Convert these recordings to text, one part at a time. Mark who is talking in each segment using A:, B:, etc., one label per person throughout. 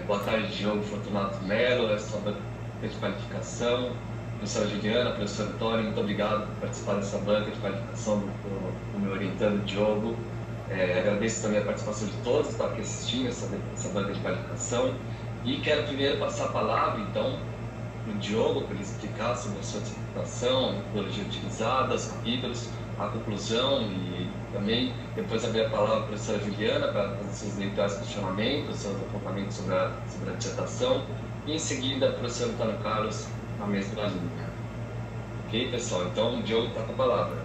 A: Boa tarde, Diogo Fortunato Melo, essa banca de qualificação. Professora Juliana, professor Antônio, muito obrigado por participar dessa banca de qualificação do meu orientando Diogo. Agradeço também a participação de todos que estão aqui assistindo essa banca de qualificação. E quero primeiro passar a palavra, então, para o Diogo, para ele explicar sobre a sua dissertação, a metodologia utilizada, os capítulos, a conclusão, e também depois abrir a palavra para a professora Juliana para fazer seus eventuais questionamentos, seus apontamentos sobre a dissertação, e em seguida o professor Antônio Carlos na mesma linha. Ok, pessoal? Então o Diogo está com a palavra.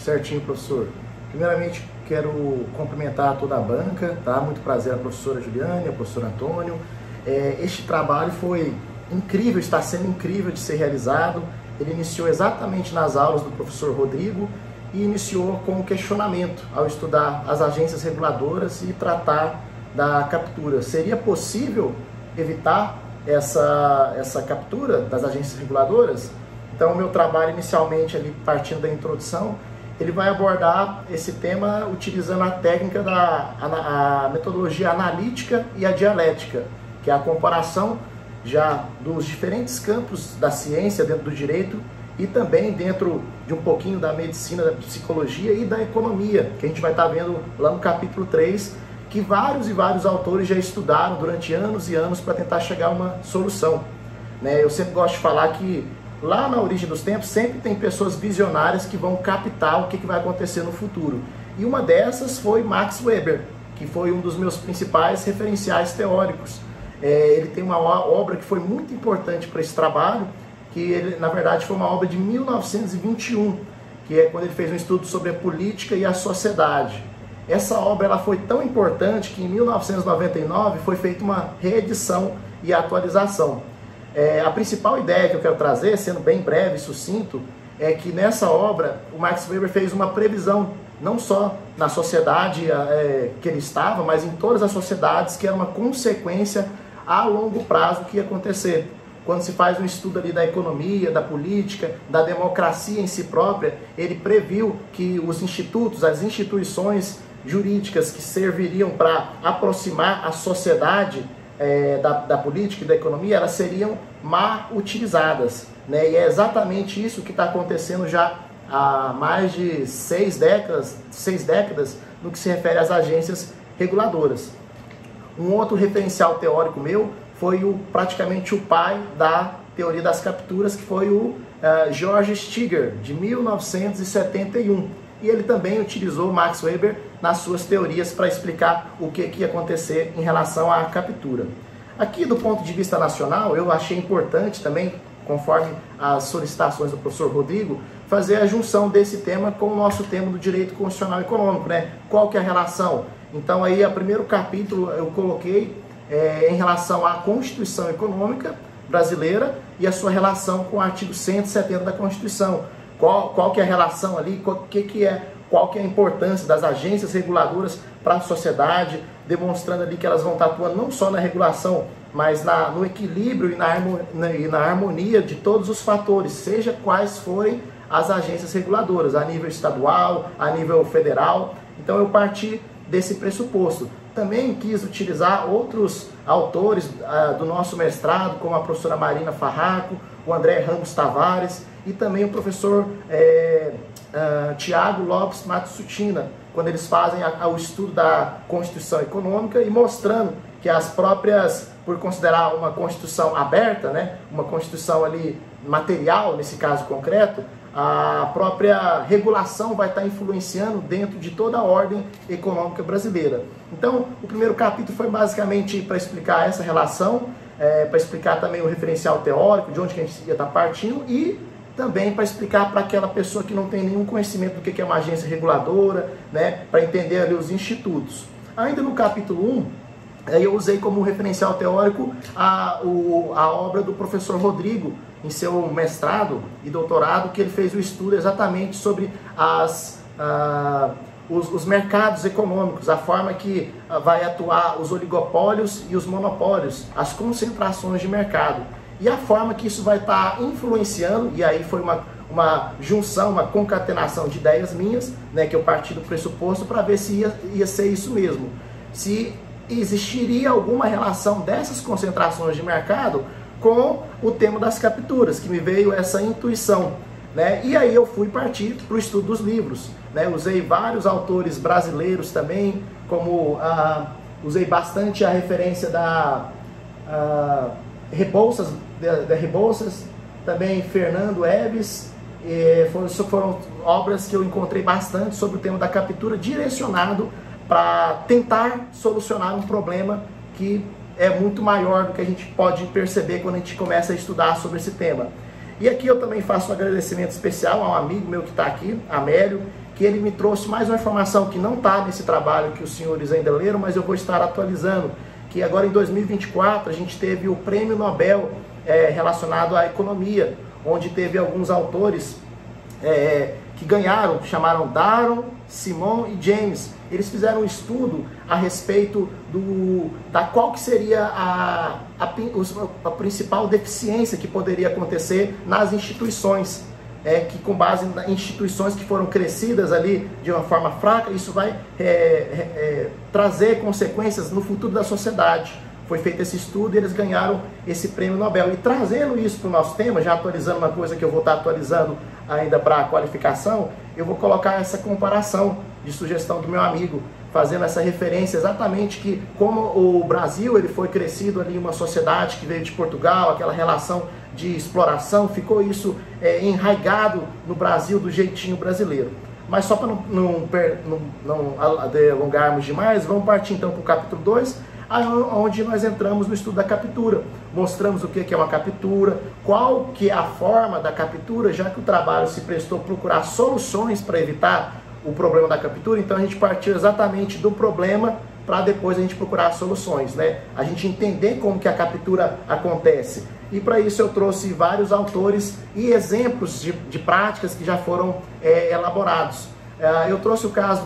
B: Certinho, professor. Primeiramente, quero cumprimentar toda a banca, tá? Muito prazer a professora Juliana e a professor Antônio. Este trabalho foi incrível, está sendo incrível de ser realizado. Ele iniciou exatamente nas aulas do professor Rodrigo e iniciou com um questionamento ao estudar as agências reguladoras e tratar da captura. Seria possível evitar essa captura das agências reguladoras? Então, o meu trabalho, inicialmente, ali, partindo da introdução, ele vai abordar esse tema utilizando a técnica a metodologia analítica e a dialética, que é a comparação já dos diferentes campos da ciência dentro do direito e também dentro de um pouquinho da medicina, da psicologia e da economia, que a gente vai estar vendo lá no capítulo 3, que vários e vários autores já estudaram durante anos e anos para tentar chegar a uma solução. Eu sempre gosto de falar que lá na origem dos tempos sempre tem pessoas visionárias que vão captar o que vai acontecer no futuro. E uma dessas foi Max Weber, que foi um dos meus principais referenciais teóricos. Ele tem uma obra que foi muito importante para esse trabalho, que ele, na verdade, foi uma obra de 1921, que é quando ele fez um estudo sobre a política e a sociedade. Essa obra ela foi tão importante que em 1999 foi feita uma reedição e atualização. A principal ideia que eu quero trazer, sendo bem breve e sucinto, é que nessa obra o Max Weber fez uma previsão, não só na sociedade que ele estava, mas em todas as sociedades, que era uma consequência a longo prazo que ia acontecer. Quando se faz um estudo ali da economia, da política, da democracia em si própria, ele previu que os institutos, as instituições jurídicas que serviriam para aproximar a sociedade da política e da economia, elas seriam mal utilizadas, E é exatamente isso que está acontecendo já há mais de 6 décadas no que se refere às agências reguladoras. Um outro referencial teórico meu foi praticamente o pai da teoria das capturas, que foi o George Steger, de 1971. E ele também utilizou Max Weber nas suas teorias para explicar o que ia acontecer em relação à captura. Aqui, do ponto de vista nacional, eu achei importante também, conforme as solicitações do professor Rodrigo, fazer a junção desse tema com o nosso tema do direito constitucional econômico, Qual que é a relação? Então, aí, o primeiro capítulo eu coloquei em relação à Constituição Econômica Brasileira e a sua relação com o artigo 170 da Constituição. Qual que é a relação ali, qual que é a importância das agências reguladoras para a sociedade, demonstrando ali que elas vão estar atuando não só na regulação, mas no equilíbrio e na harmonia de todos os fatores, seja quais forem as agências reguladoras, a nível estadual, a nível federal. Então eu parti desse pressuposto. Também quis utilizar outros autores do nosso mestrado, como a professora Marina Farraco, o André Ramos Tavares e também o professor Tiago Lopes Matsutina, quando eles fazem o estudo da Constituição Econômica e mostrando que as próprias, por considerar uma Constituição aberta, uma Constituição ali material, nesse caso concreto, a própria regulação vai estar influenciando dentro de toda a ordem econômica brasileira. Então, o primeiro capítulo foi basicamente para explicar essa relação, para explicar também o referencial teórico, de onde que a gente ia estar partindo, e também para explicar para aquela pessoa que não tem nenhum conhecimento do que é uma agência reguladora, para entender ali os institutos. Ainda no capítulo 1, eu usei como referencial teórico a obra do professor Rodrigo, em seu mestrado e doutorado, que ele fez o estudo exatamente sobre os mercados econômicos, a forma que vai atuar os oligopólios e os monopólios, as concentrações de mercado, e a forma que isso vai estar influenciando, e aí foi uma junção, uma concatenação de ideias minhas, que eu parti do pressuposto para ver se ia ser isso mesmo. Se existiria alguma relação dessas concentrações de mercado com o tema das capturas, que me veio essa intuição, né? E aí eu fui partir para o estudo dos livros, né? Usei vários autores brasileiros também, como usei bastante a referência da Rebouças, também Fernando Eves. Foram obras que eu encontrei bastante sobre o tema da captura, direcionado para tentar solucionar um problema que é muito maior do que a gente pode perceber quando a gente começa a estudar sobre esse tema. E aqui eu também faço um agradecimento especial a um amigo meu que está aqui, Amélio, que ele me trouxe mais uma informação que não está nesse trabalho que os senhores ainda leram, mas eu vou estar atualizando, que agora em 2024 a gente teve o Prêmio Nobel relacionado à economia, onde teve alguns autores que ganharam, chamaram Daron, Simon e James. Eles fizeram um estudo a respeito da qual que seria a principal deficiência que poderia acontecer nas instituições, que com base em instituições que foram crescidas ali de uma forma fraca, isso vai trazer consequências no futuro da sociedade. Foi feito esse estudo e eles ganharam esse prêmio Nobel. E trazendo isso para o nosso tema, já atualizando uma coisa que eu vou estar atualizando ainda para a qualificação, eu vou colocar essa comparação de sugestão do meu amigo, fazendo essa referência exatamente que como o Brasil ele foi crescido ali em uma sociedade que veio de Portugal, aquela relação de exploração, ficou isso enraigado no Brasil do jeitinho brasileiro. Mas só para não delongarmos demais, vamos partir então para o capítulo 2, onde nós entramos no estudo da captura. Mostramos o que é uma captura, qual que é a forma da captura, já que o trabalho se prestou a procurar soluções para evitar o problema da captura, então a gente partiu exatamente do problema para depois a gente procurar soluções, né? A gente entender como que a captura acontece. E para isso eu trouxe vários autores e exemplos de práticas que já foram elaborados. Eu trouxe o caso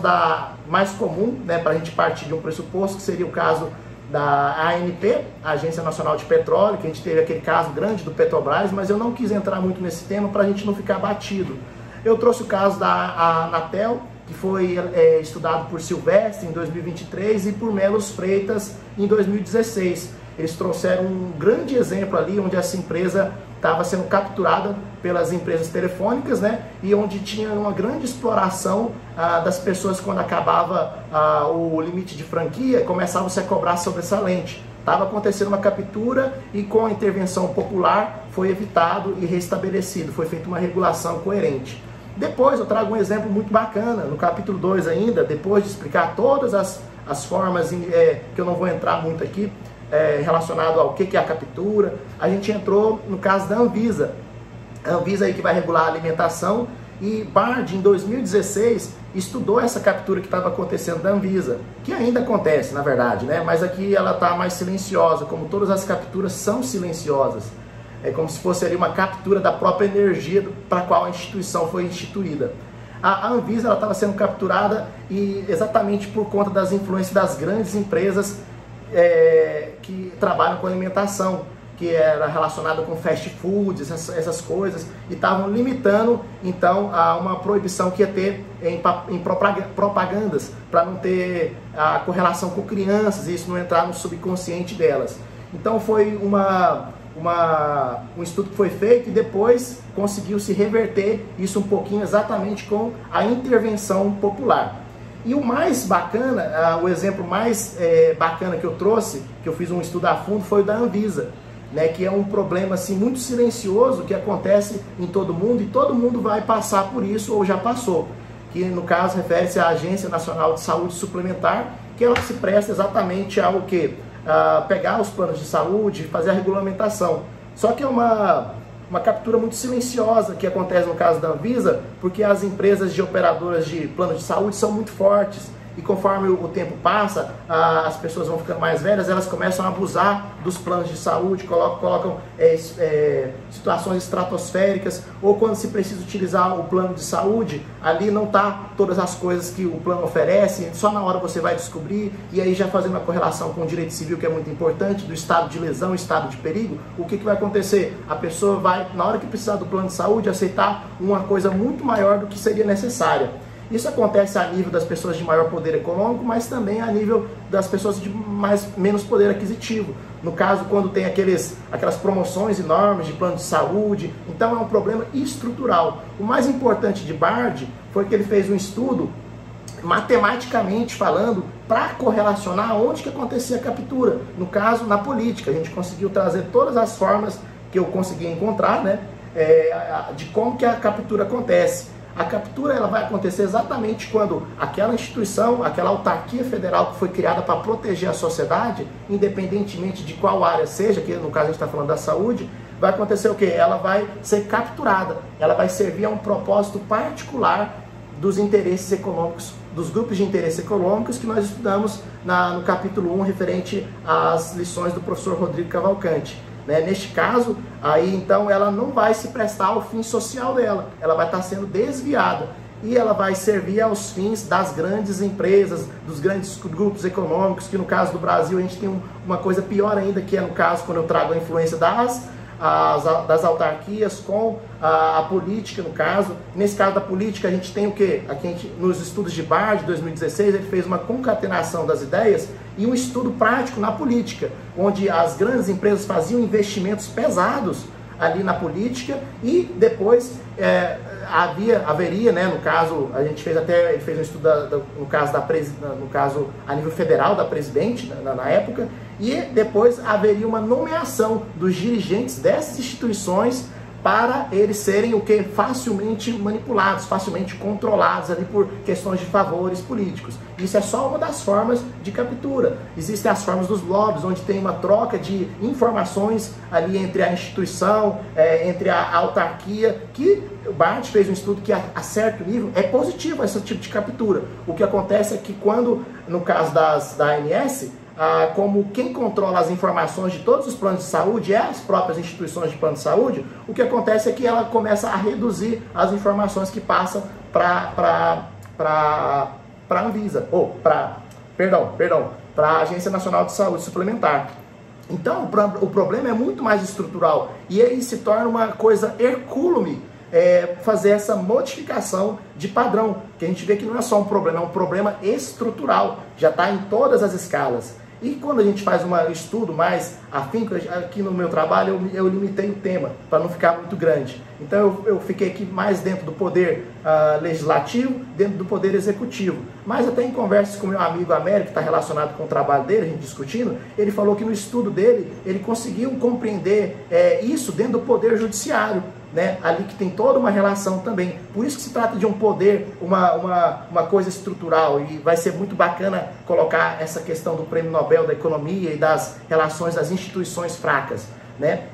B: mais comum, né, para a gente partir de um pressuposto, que seria o caso da ANP, Agência Nacional de Petróleo, que a gente teve aquele caso grande do Petrobras, mas eu não quis entrar muito nesse tema para a gente não ficar batido. Eu trouxe o caso da Anatel, que foi estudado por Silvestre em 2023 e por Melos Freitas em 2016. Eles trouxeram um grande exemplo ali, onde essa empresa estava sendo capturada pelas empresas telefônicas, né? E onde tinha uma grande exploração das pessoas quando acabava o limite de franquia, começavam-se a cobrar sobressalente. Estava acontecendo uma captura e com a intervenção popular foi evitado e restabelecido, foi feita uma regulação coerente. Depois eu trago um exemplo muito bacana, no capítulo 2 ainda, depois de explicar todas as formas que eu não vou entrar muito aqui, relacionado ao que é a captura, a gente entrou no caso da Anvisa. A Anvisa aí que vai regular a alimentação, e Bard em 2016 estudou essa captura que estava acontecendo da Anvisa, que ainda acontece na verdade, né? Mas aqui ela está mais silenciosa, como todas as capturas são silenciosas. É como se fosse ali uma captura da própria energia para a qual a instituição foi instituída. A Anvisa estava sendo capturada exatamente por conta das influências das grandes empresas que trabalham com alimentação, que era relacionada com fast foods, essas coisas, e estavam limitando então a uma proibição que ia ter em propagandas, para não ter a correlação com crianças e isso não entrar no subconsciente delas. Então foi um estudo que foi feito e depois conseguiu-se reverter isso um pouquinho exatamente com a intervenção popular. E o mais bacana, o exemplo mais bacana que eu trouxe, que eu fiz um estudo a fundo, foi o da Anvisa, né, que é um problema assim, muito silencioso que acontece em todo mundo e todo mundo vai passar por isso ou já passou, que no caso refere-se à Agência Nacional de Saúde Suplementar, que ela se presta exatamente ao quê? Pegar os planos de saúde e fazer a regulamentação. Só que é uma captura muito silenciosa que acontece no caso da Anvisa, porque as empresas de operadoras de plano de saúde são muito fortes e conforme o tempo passa, as pessoas vão ficando mais velhas, elas começam a abusar dos planos de saúde, colocam situações estratosféricas, ou quando se precisa utilizar o plano de saúde, ali não está todas as coisas que o plano oferece, só na hora você vai descobrir, e aí já fazendo uma correlação com o direito civil, que é muito importante, do estado de lesão e estado de perigo, o que vai acontecer? A pessoa vai, na hora que precisar do plano de saúde, aceitar uma coisa muito maior do que seria necessária. Isso acontece a nível das pessoas de maior poder econômico, mas também a nível das pessoas de menos poder aquisitivo. No caso, quando tem aquelas promoções enormes de plano de saúde. Então é um problema estrutural. O mais importante de Bard foi que ele fez um estudo, matematicamente falando, para correlacionar onde que acontecia a captura. No caso, na política. A gente conseguiu trazer todas as formas que eu consegui encontrar, né, de como que a captura acontece. A captura ela vai acontecer exatamente quando aquela instituição, aquela autarquia federal que foi criada para proteger a sociedade, independentemente de qual área seja, que no caso a gente está falando da saúde, vai acontecer o quê? Ela vai ser capturada, ela vai servir a um propósito particular dos interesses econômicos, dos grupos de interesses econômicos que nós estudamos no capítulo 1, referente às lições do professor Rodrigo Cavalcante. Neste caso, aí então ela não vai se prestar ao fim social dela, ela vai estar sendo desviada e ela vai servir aos fins das grandes empresas, dos grandes grupos econômicos, que no caso do Brasil a gente tem uma coisa pior ainda, que é no caso quando eu trago a influência das autarquias com a política, no caso. Nesse caso da política, a gente tem o quê? Aqui nos estudos de Bard, de 2016, ele fez uma concatenação das ideias e um estudo prático na política, onde as grandes empresas faziam investimentos pesados ali na política e depois haveria, né, no caso, a gente fez até, ele fez um estudo no caso a nível federal da presidente na época, e depois haveria uma nomeação dos dirigentes dessas instituições para eles serem o que? Facilmente manipulados, facilmente controlados ali por questões de favores políticos. Isso é só uma das formas de captura. Existem as formas dos lobbies, onde tem uma troca de informações ali entre a instituição, entre a autarquia, que o Bard fez um estudo que a certo nível é positivo esse tipo de captura. O que acontece é que quando, no caso da ANS, como quem controla as informações de todos os planos de saúde é as próprias instituições de plano de saúde, o que acontece é que ela começa a reduzir as informações que passam para a Anvisa, ou para a Agência Nacional de Saúde Suplementar. Então o problema é muito mais estrutural e aí se torna uma coisa hercúleme fazer essa modificação de padrão, que a gente vê que não é só um problema, é um problema estrutural, já está em todas as escalas. E quando a gente faz um estudo mais afinco, aqui no meu trabalho eu limitei o tema para não ficar muito grande. Então eu fiquei aqui mais dentro do poder legislativo, dentro do poder executivo. Mas até em conversas com meu amigo Américo, que está relacionado com o trabalho dele, a gente discutindo, ele falou que no estudo dele, ele conseguiu compreender isso dentro do poder judiciário. Ali que tem toda uma relação também. Por isso que se trata de um poder, uma coisa estrutural, e vai ser muito bacana colocar essa questão do Prêmio Nobel da Economia e das relações das instituições fracas.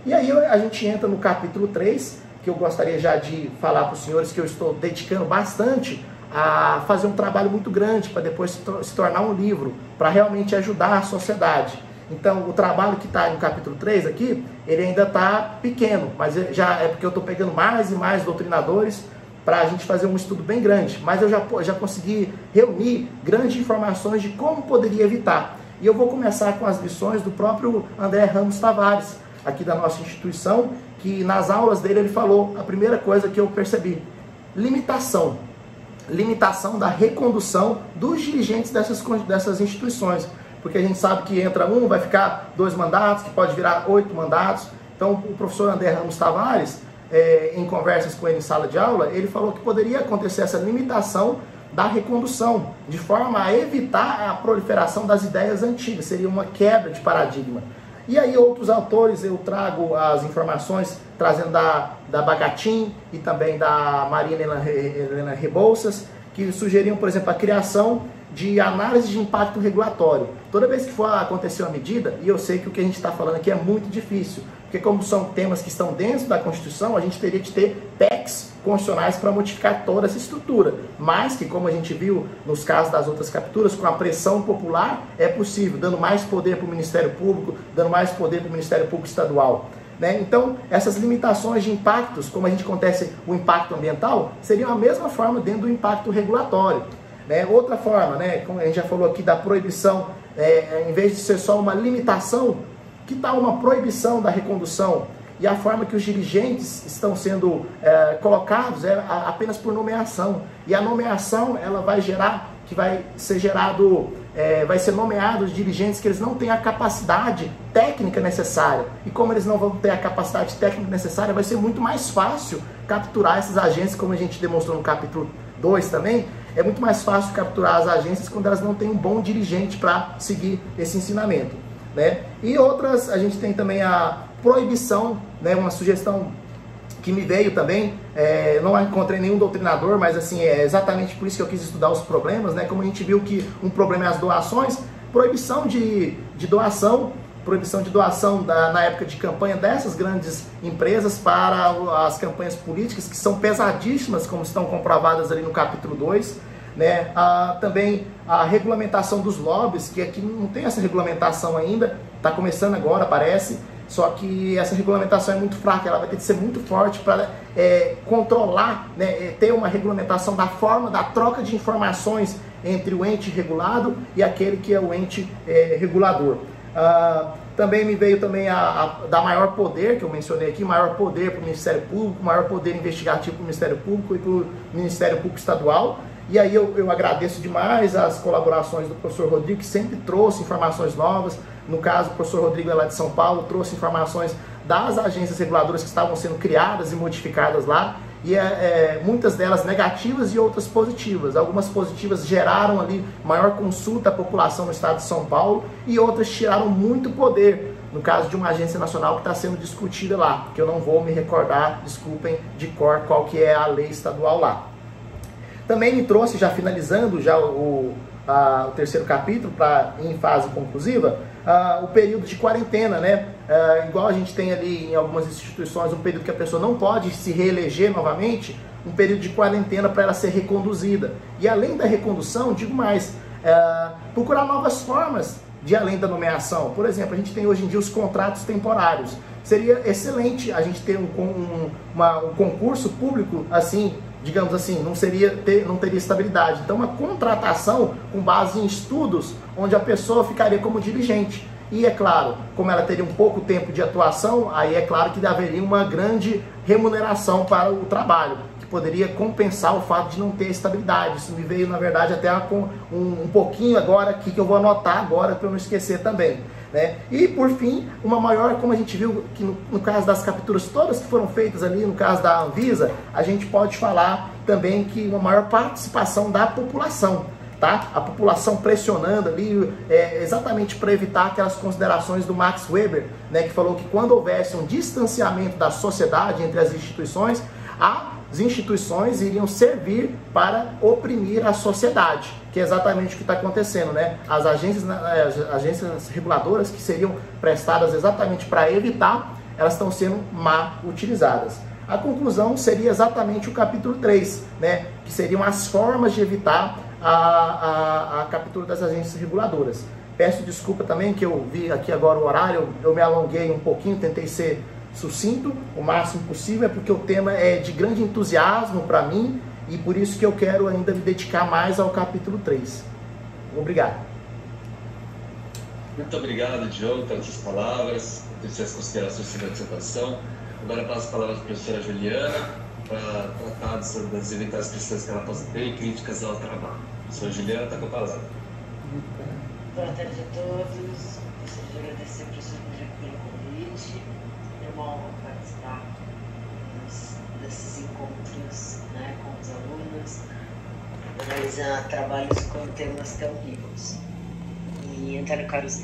B: E aí a gente entra no capítulo 3, que eu gostaria já de falar para os senhores que eu estou dedicando bastante a fazer um trabalho muito grande para depois se tornar um livro, para realmente ajudar a sociedade. Então, o trabalho que está no capítulo 3 aqui, ele ainda está pequeno, mas já é porque eu estou pegando mais e mais doutrinadores para a gente fazer um estudo bem grande. Mas eu já consegui reunir grandes informações de como poderia evitar. E eu vou começar com as lições do próprio André Ramos Tavares, aqui da nossa instituição, que nas aulas dele ele falou a primeira coisa que eu percebi: limitação. Limitação da recondução dos dirigentes dessas instituições. Porque a gente sabe que entra um, vai ficar 2 mandatos, que pode virar 8 mandatos. Então, o professor André Ramos Tavares, em conversas com ele em sala de aula, ele falou que poderia acontecer essa limitação da recondução, de forma a evitar a proliferação das ideias antigas, seria uma quebra de paradigma. E aí outros autores, eu trago as informações, trazendo da Bagatin e também da Marina Helena Rebouças, que sugeriam, por exemplo, a criação de análise de impacto regulatório. Toda vez que for acontecer uma medida, e eu sei que o que a gente está falando aqui é muito difícil, porque como são temas que estão dentro da Constituição, a gente teria de ter PECs constitucionais para modificar toda essa estrutura. Mas que, como a gente viu nos casos das outras capturas, com a pressão popular é possível, dando mais poder para o Ministério Público, dando mais poder para o Ministério Público Estadual. Então, essas limitações de impactos, como a gente acontece o impacto ambiental, seriam a mesma forma dentro do impacto regulatório. Outra forma, como a gente já falou aqui da proibição, em vez de ser só uma limitação, que tal uma proibição da recondução? e a forma que os dirigentes estão sendo colocados é apenas por nomeação. E a nomeação ela vai gerar, que vai ser gerado, vai ser nomeado os dirigentes que eles não têm a capacidade técnica necessária. E como eles não vão ter a capacidade técnica necessária, vai ser muito mais fácil capturar esses agentes, como a gente demonstrou no capítulo 2 também. É muito mais fácil capturar as agências quando elas não têm um bom dirigente para seguir esse ensinamento, né? E outras, a gente tem também a proibição, né? Uma sugestão que me veio também, não encontrei nenhum doutrinador, mas assim, é exatamente por isso que eu quis estudar os problemas, né? Como a gente viu que um problema é as doações, proibição de doação na época de campanha dessas grandes empresas para as campanhas políticas, que são pesadíssimas, como estão comprovadas ali no capítulo 2, né? Também a regulamentação dos lobbies, que aqui não tem essa regulamentação ainda, está começando agora, parece, só que essa regulamentação é muito fraca, ela vai ter que ser muito forte para controlar, né? Ter uma regulamentação da forma da troca de informações entre o ente regulado e aquele que é o ente regulador. Também me veio também dar maior poder, que eu mencionei aqui, maior poder para o Ministério Público, maior poder investigativo para o Ministério Público e para o Ministério Público Estadual. E aí eu agradeço demais as colaborações do professor Rodrigo, que sempre trouxe informações novas. No caso, o professor Rodrigo é lá de São Paulo, trouxe informações das agências reguladoras que estavam sendo criadas e modificadas lá. E muitas delas negativas e outras positivas. Algumas positivas geraram ali maior consulta à população no estado de São Paulo e outras tiraram muito poder, no caso de uma agência nacional que está sendo discutida lá, que eu não vou me recordar, desculpem, de cor qual que é a lei estadual lá. Também me trouxe, já finalizando já o terceiro capítulo, em fase conclusiva, o período de quarentena, né? Igual a gente tem ali em algumas instituições, um período que a pessoa não pode se reeleger novamente, um período de quarentena para ela ser reconduzida. E além da recondução, digo mais, procurar novas formas de além da nomeação. Por exemplo, a gente tem hoje em dia os contratos temporários. Seria excelente a gente ter um concurso público assim, digamos assim, não teria estabilidade. Então, uma contratação com base em estudos, onde a pessoa ficaria como dirigente. E, é claro, como ela teria um pouco tempo de atuação, aí é claro que haveria uma grande remuneração para o trabalho, que poderia compensar o fato de não ter estabilidade. Isso me veio, na verdade, até com um pouquinho agora aqui, que eu vou anotar agora para eu não esquecer também, né? E, por fim, uma maior, como a gente viu que no caso das capturas todas que foram feitas ali, no caso da Anvisa, a gente pode falar também que uma maior participação da população, tá? A população pressionando ali, exatamente para evitar aquelas considerações do Max Weber, né, que falou que quando houvesse um distanciamento da sociedade entre as instituições iriam servir para oprimir a sociedade, que é exatamente o que está acontecendo, né? As agências reguladoras que seriam prestadas exatamente para evitar, elas estão sendo mal utilizadas. A conclusão seria exatamente o capítulo 3, né? Que seriam as formas de evitar a captura das agências reguladoras. Peço desculpa também que eu vi aqui agora o horário, eu me alonguei um pouquinho, tentei ser sucinto o máximo possível, é porque o tema é de grande entusiasmo para mim e por isso que eu quero ainda me dedicar mais ao capítulo 3. Obrigado.
A: Muito obrigado, Diogo, pelas suas palavras, pelas suas considerações sobre a dissertação. Agora passo a palavra para a professora Juliana para tratar das eventuais questões que ela possa ter e críticas ao trabalho. A professora Juliana está com a palavra.
C: Boa tarde a todos. Gostaria de agradecer ao professor Rodrigo pelo convite. É uma honra participar desses encontros, né, com os alunos, analisar trabalhos com temas tão ricos. E Antônio Carlos